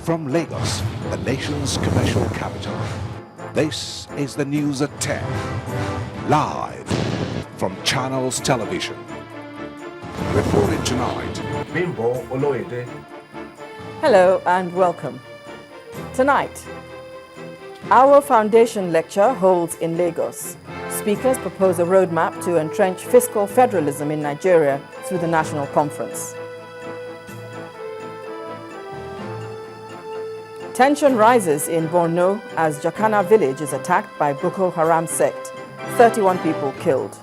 From Lagos, the nation's commercial capital, this is the news at 10, live from Channels Television. Reported tonight, Bimbo Oloide. Hello and welcome. Tonight, our foundation lecture holds in Lagos. Speakers propose a roadmap to entrench fiscal federalism in Nigeria through the National Conference. Tension rises in Borno as Jakana village is attacked by Boko Haram sect. 31 people killed.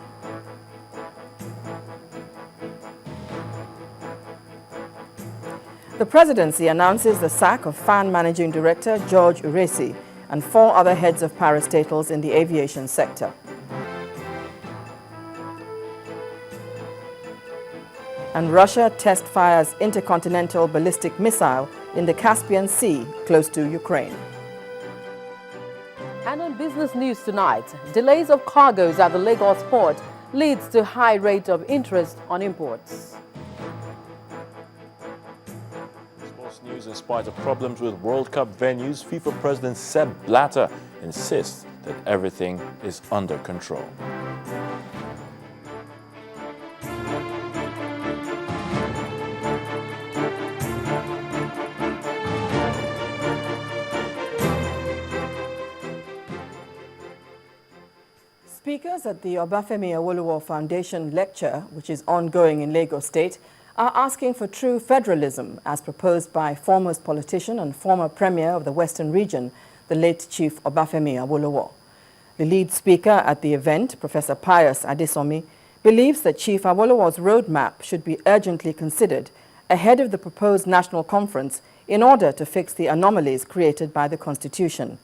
The presidency announces the sack of FAN Managing Director George Uresi and 4 other heads of parastatals in the aviation sector. And Russia test fires intercontinental ballistic missile in the Caspian Sea, close to Ukraine. And on business news tonight, delays of cargoes at the Lagos port leads to high rate of interest on imports. Sports news: in spite of problems with World Cup venues, FIFA President Sepp Blatter insists that everything is under control. Speakers at the Obafemi Awolowo Foundation lecture, which is ongoing in Lagos State, are asking for true federalism as proposed by foremost politician and former premier of the Western region, the late Chief Obafemi Awolowo. The lead speaker at the event, Professor Pius Adesomi, believes that Chief Awolowo's roadmap should be urgently considered ahead of the proposed national conference in order to fix the anomalies created by the Constitution.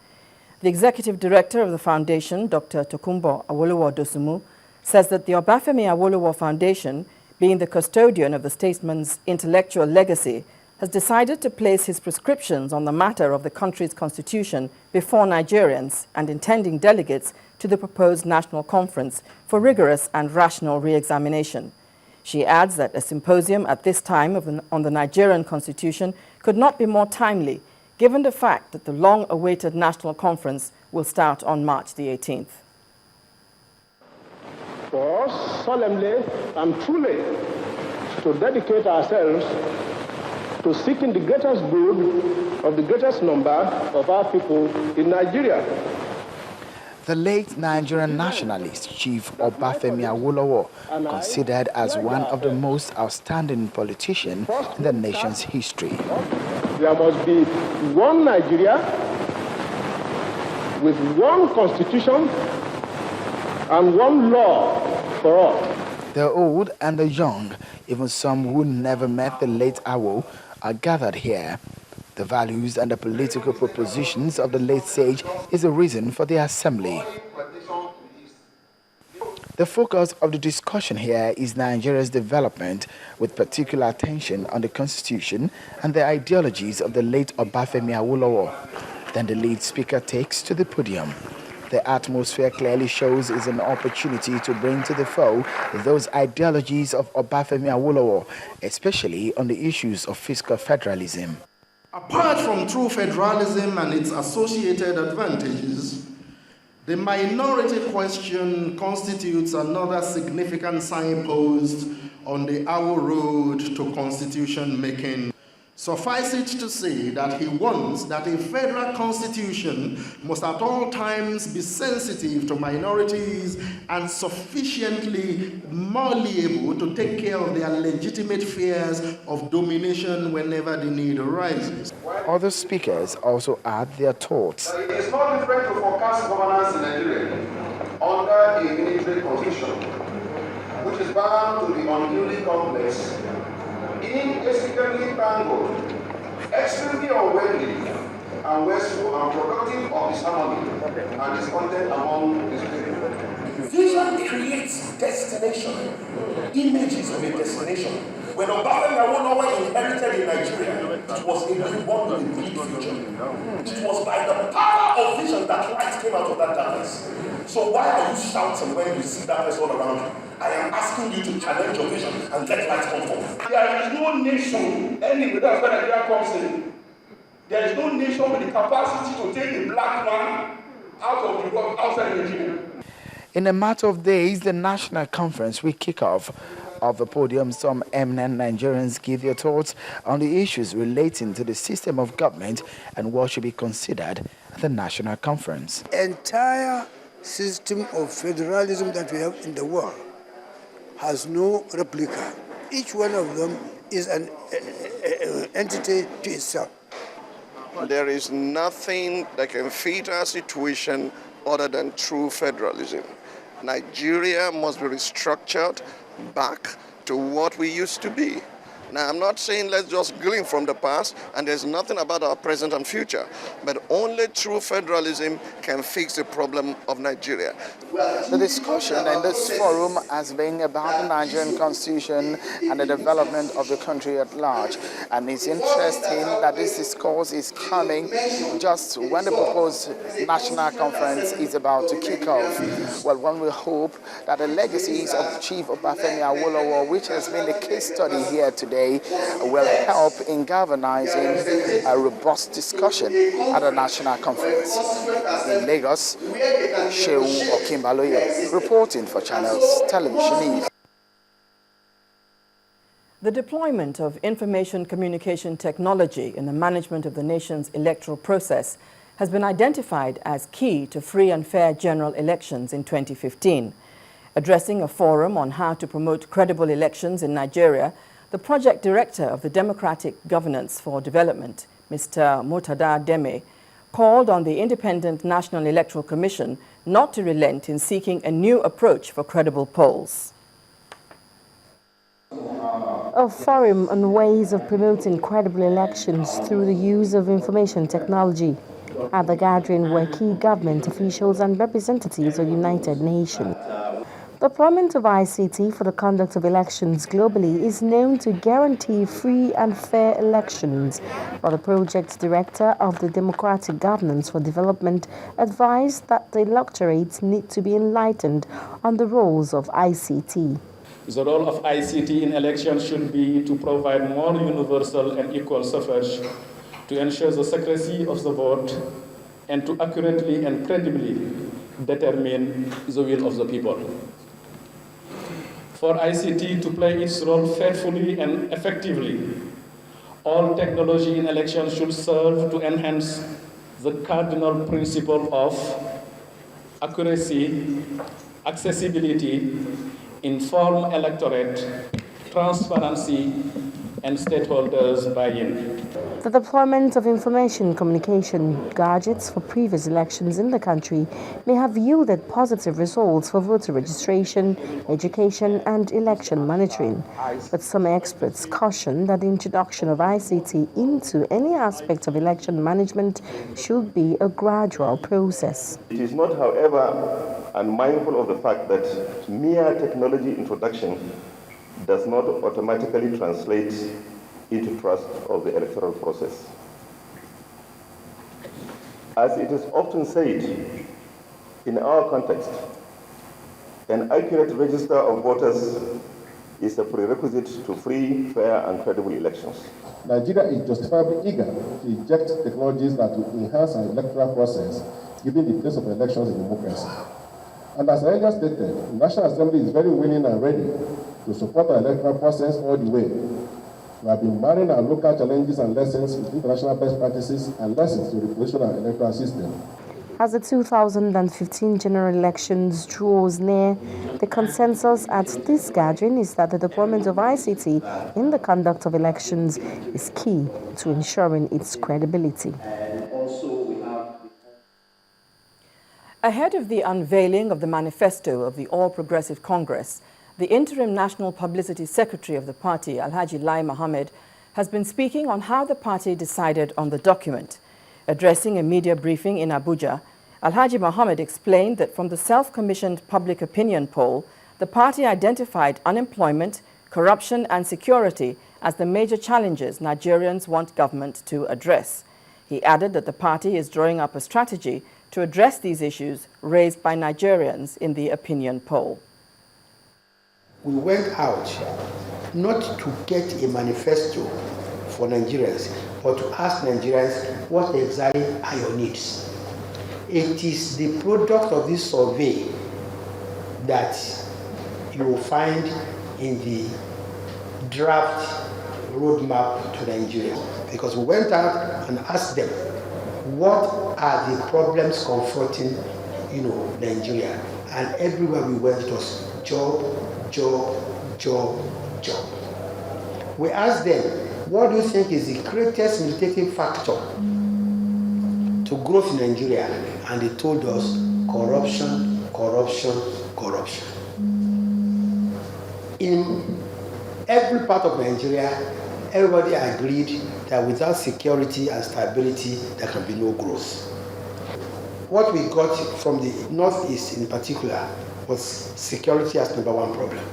The executive director of the foundation, Dr. Tokunbo Awolowo Dosumu, says that the Obafemi Awolowo Foundation, being the custodian of the statesman's intellectual legacy, has decided to place his prescriptions on the matter of the country's constitution before Nigerians and intending delegates to the proposed national conference for rigorous and rational re-examination. She adds that a symposium at this time on the Nigerian constitution could not be more timely, given the fact that the long-awaited national conference will start on March the 18th. For us, solemnly and truly, to dedicate ourselves to seeking the greatest good of the greatest number of our people in Nigeria. The late Nigerian nationalist Chief Obafemi Awolowo, considered as one of the most outstanding politicians in the nation's history. There must be one Nigeria with one constitution and one law for all. The old and the young, even some who never met the late Awo, are gathered here. The values and the political propositions of the late sage is the reason for the assembly. The focus of the discussion here is Nigeria's development, with particular attention on the constitution and the ideologies of the late Obafemi Awolowo. Then the lead speaker takes to the podium. The atmosphere clearly shows is an opportunity to bring to the fore those ideologies of Obafemi Awolowo, especially on the issues of fiscal federalism. Apart from true federalism and its associated advantages, the minority question constitutes another significant signpost on the Awo road to constitution making. Suffice it to say that he wants that a federal constitution must at all times be sensitive to minorities and sufficiently malleable to take care of their legitimate fears of domination whenever the need arises. Other speakers also add their thoughts. It is not different to forecast governance in Nigeria under a military constitution, which is bound to be unduly complex, inextricably tangled, extremely unwieldy, and wasteful and productive of disharmony and discontent among his people. Vision creates destination, images of a destination. When Obafemi Awolowo inherited in Nigeria, it was a great one with a bleak future. It was by the power of vision that light came out of that darkness. So why are you shouting when you see darkness all around you? I am asking you to challenge your vision and let light come forth. There is no nation anywhere, that's where Nigeria comes in, There is no nation with the capacity to take a black man out of the world outside Nigeria. In a matter of days, the national conference will kick off. Of the podium, some eminent Nigerians give their thoughts on the issues relating to the system of government and what should be considered at the national conference. Entire system of federalism that we have in the world has no replica. Each one of them is an entity to itself. There is nothing that can fit our situation other than true federalism. Nigeria must be restructured back to what we used to be. Now, I'm not saying let's just glean from the past, and there's nothing about our present and future, but only true federalism can fix the problem of Nigeria. The discussion in this forum has been about the Nigerian constitution and the development of the country at large. And it's interesting that this discourse is coming just when the proposed national conference is about to kick off. Well, one will hope that the legacies of Chief Obafemi Awolowo, which has been the case study here today, will help in galvanizing a robust discussion at the national conference. In Lagos, Shehu Okimbaloye reporting for Channels Television News. The deployment of information communication technology in the management of the nation's electoral process has been identified as key to free and fair general elections in 2015. Addressing a forum on how to promote credible elections in Nigeria, the project director of the Democratic Governance for Development, Mr. Murtada Deme, called on the Independent National Electoral Commission not to relent in seeking a new approach for credible polls. A forum on ways of promoting credible elections through the use of information technology. At the gathering were key government officials and representatives of United Nations. The deployment of ICT for the conduct of elections globally is known to guarantee free and fair elections, while the project director of the Democratic Governance for Development advised that the electorates need to be enlightened on the roles of ICT. The role of ICT in elections should be to provide more universal and equal suffrage, to ensure the secrecy of the vote, and to accurately and credibly determine the will of the people. For ICT to play its role faithfully and effectively, all technology in elections should serve to enhance the cardinal principle of accuracy, accessibility, informed electorate, transparency, and stakeholders buy-in. The deployment of information communication gadgets for previous elections in the country may have yielded positive results for voter registration, education, and election monitoring. But some experts caution that the introduction of ICT into any aspect of election management should be a gradual process. It is not, however, unmindful of the fact that mere technology introduction does not automatically translate into trust of the electoral process. As it is often said, in our context, an accurate register of voters is a prerequisite to free, fair, and credible elections. Nigeria is justifiably eager to inject technologies that will enhance our electoral process, given the place of elections in democracy. And as I earlier stated, the National Assembly is very willing and ready to support our electoral process all the way. We have been marrying our local challenges and lessons with international best practices and lessons to reposition our electoral system. As the 2015 general elections draws near, the consensus at this gathering is that the deployment of ICT in the conduct of elections is key to ensuring its credibility. Ahead of the unveiling of the manifesto of the All Progressive Congress, the interim National Publicity Secretary of the party, Alhaji Lai Mohammed, has been speaking on how the party decided on the document. Addressing a media briefing in Abuja, Alhaji Mohammed explained that from the self-commissioned public opinion poll, the party identified unemployment, corruption and security as the major challenges Nigerians want government to address. He added that the party is drawing up a strategy to address these issues raised by Nigerians in the opinion poll. We went out not to get a manifesto for Nigerians, but to ask Nigerians, what exactly are your needs? It is the product of this survey that you will find in the draft roadmap to Nigeria. Because we went out and asked them, what are the problems confronting, Nigeria? And everywhere we went, it was job, job, job, job. We asked them, what do you think is the greatest mitigating factor to growth in Nigeria? And they told us, corruption, corruption, corruption. In every part of Nigeria, everybody agreed that without security and stability, there can be no growth. What we got from the Northeast in particular was security as number one problem.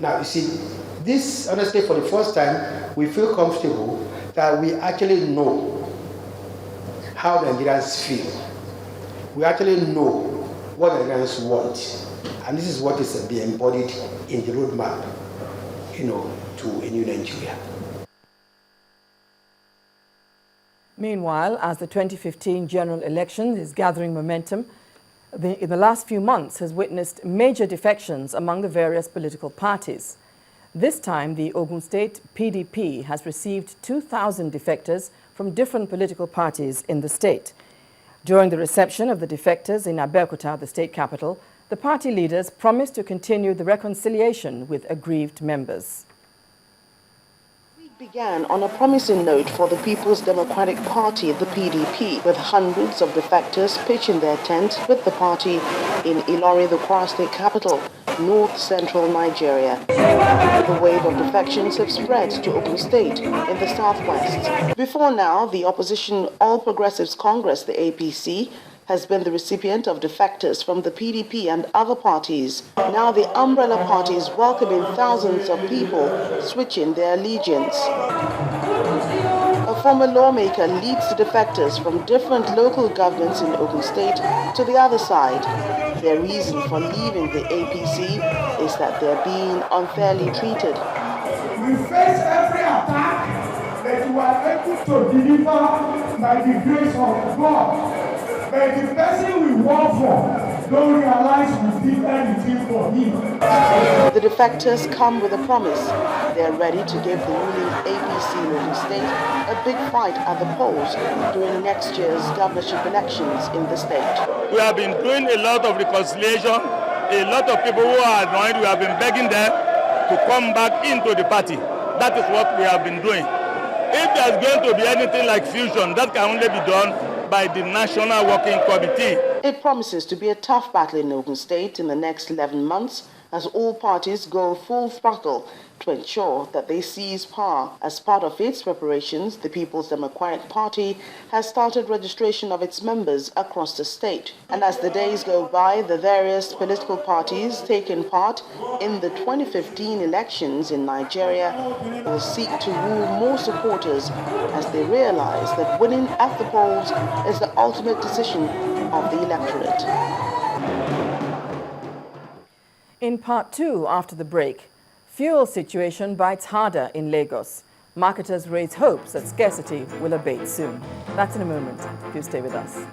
Now, you see, this, honestly, for the first time, we feel comfortable that we actually know how Nigerians feel. We actually know what Nigerians want. And this is what is to be embodied in the roadmap, to a new Nigeria. Meanwhile, as the 2015 general election is gathering momentum, in the last few months has witnessed major defections among the various political parties. This time, the Ogun State PDP has received 2,000 defectors from different political parties in the state. During the reception of the defectors in Abeokuta, the state capital, the party leaders promised to continue the reconciliation with aggrieved members. Began on a promising note for the People's Democratic Party, the PDP, with hundreds of defectors pitching their tent with the party in Ilorin, the Kwara State capital, north-central Nigeria. The wave of defections have spread to Ogun State in the southwest. Before now, the opposition All Progressives Congress, the APC, has been the recipient of defectors from the PDP and other parties. Now the umbrella party is welcoming thousands of people switching their allegiance. A former lawmaker leads the defectors from different local governments in Ogun State to the other side. Their reason for leaving the APC is that they're being unfairly treated. We face every attack that you are able to deliver by the grace of God. But the person we work for don't realize we did anything for him. The defectors come with a promise. They're ready to give the ruling APC in Ogun State a big fight at the polls during next year's governorship elections in the state. We have been doing a lot of reconciliation. A lot of people who are annoyed, we have been begging them to come back into the party. That is what we have been doing. If there's going to be anything like fusion, that can only be done by the National Working Committee. It promises to be a tough battle in Ogun State in the next 11 months as all parties go full throttle to ensure that they seize power. As part of its preparations, the People's Democratic Party has started registration of its members across the state. And as the days go by, the various political parties taking part in the 2015 elections in Nigeria will seek to woo more supporters as they realize that winning at the polls is the ultimate decision of the electorate. In part two, after the break, fuel situation bites harder in Lagos. Marketers raise hopes that scarcity will abate soon. That's in a moment. Do stay with us.